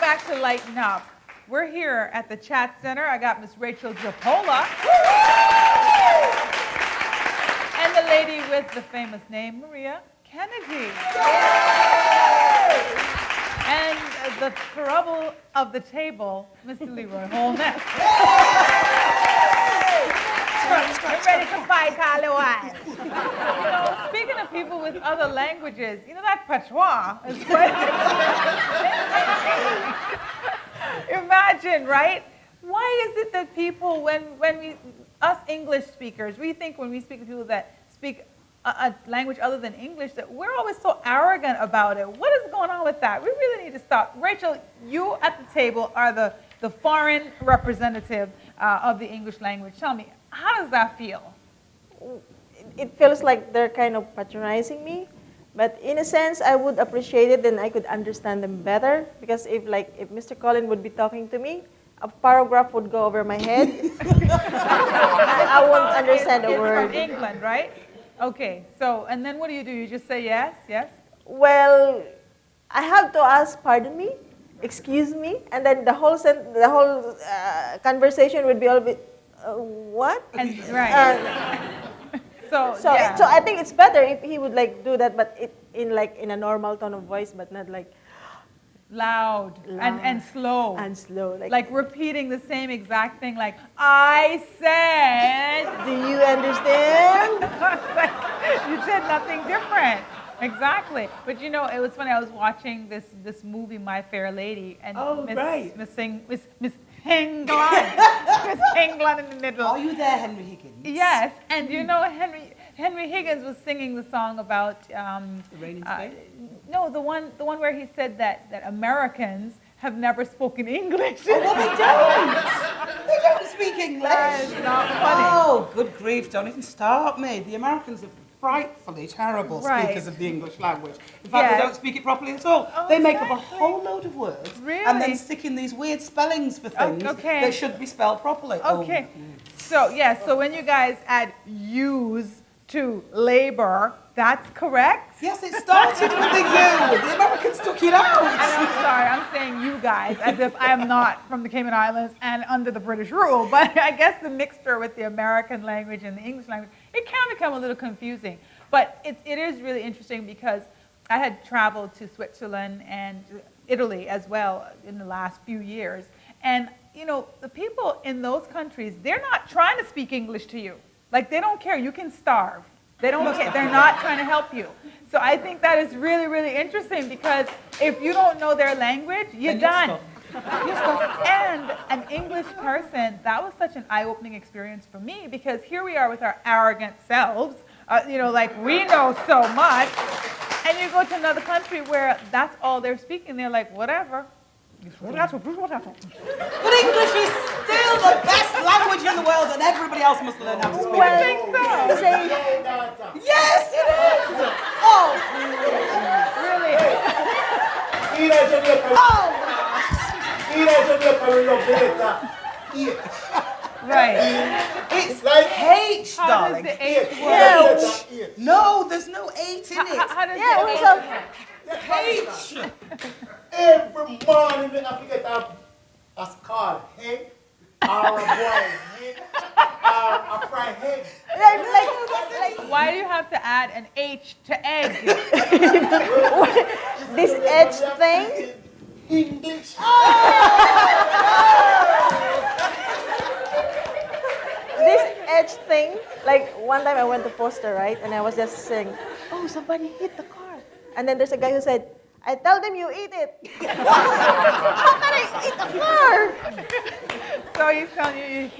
back to Lighten Up. We're here at the Chat Center. I got Miss Rachel Japola. And the lady with the famous name, Maria Kennedy. And the trouble of the table, Mr. Leroy Holness. We're ready to fight, Hollywood. Speaking of people with other languages, that patois is what. Imagine, right? Why is it that people, us English speakers, we think when we speak to people that speak a language other than English, that we're always so arrogant about it. What is going on with that? We really need to stop. Rachel, you at the table are the foreign representative of the English language. Tell me, how does that feel? It feels like they're kind of patronizing me, but in a sense, I would appreciate it, then I could understand them better. Because if Mr. Colin would be talking to me, a paragraph would go over my head. I won't understand a word. From England, right? Okay. So, and then what do? You just say yes, yes? Well, I have to ask, pardon me, excuse me, and then the whole conversation would be all bit. What? And, right. So I think it's better if he would do that, but in a normal tone of voice, but not like loud. And slow. And slow. Like repeating the same exact thing, like, I said. Do you understand? You said nothing different. Exactly. But it was funny. I was watching this movie, My Fair Lady, and Miss England. Miss England in the middle. Are you there, Henry Higgins? Yes, and Henry Higgins was singing the song about The Rain in Spain? No, the one where he said that Americans have never spoken English. Oh, well, they don't. They don't speak English. That is not funny. Oh, good grief! Don't even start me. The Americans are frightfully terrible speakers of the English language. In fact, they don't speak it properly at all. Oh, they make up a whole load of words and then stick in these weird spellings for things that should be spelled properly. Okay. So when you guys add use to labor, that's correct? Yes, it started with the U. The Americans took it out. And I'm sorry, I'm saying you guys as if I am not from the Cayman Islands and under the British rule. But I guess the mixture with the American language and the English language, it can become a little confusing. But it is really interesting because I had traveled to Switzerland and Italy as well in the last few years. And, the people in those countries, they're not trying to speak English to you. Like, they don't care. You can starve. They don't care. They're not trying to help you. So I think that is really, really interesting because if you don't know their language, you're done. And an English person, that was such an eye-opening experience for me because here we are with our arrogant selves, like we know so much. And you go to another country where that's all they're speaking. They're like, whatever. But English is still the best language in the world and everybody else must learn how to speak it. I think so. Yes, it is! Oh! Really? Right. It's like H, darling. How does the H work? No, there's no H in it. How does the H. Every morning I forget a skull head or a boiled head or a fried head. Why do you have to add an H to egg? This edge thing? English. This edge thing, one time I went to Foster, right? And I was just saying, oh, somebody hit the car. And then there's a guy who said, I tell them you eat it. How can I eat a car? So he's telling you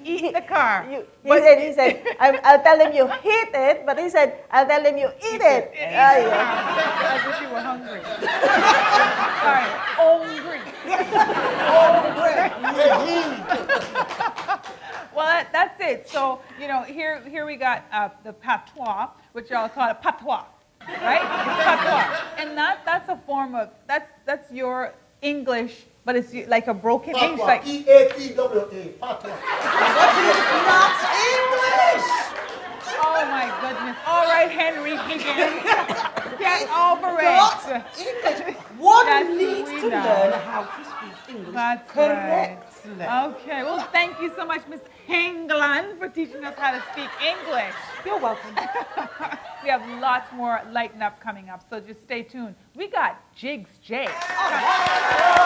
eat the car. He said, I'll tell them you hit it, but he said, I'll tell them you eat it. As if you were hungry. Sorry, hungry. Well, that's it. So, here we got the patois, which y'all call it patois. Right? It's patois. And that's a form of, that's your English, but it's like a broken English. Like, E-A-T-W-A, patois. But it's not English! oh my goodness. All right, Henry Higgins. Get over it. Not English. One Yes, needs we to know. learn how to speak English That's correctly. right. Okay, well, thank you so much, Miss England, for teaching us how to speak English. You're welcome. We have lots more Lighten Up coming up, so just stay tuned. We got Jigs J. Oh,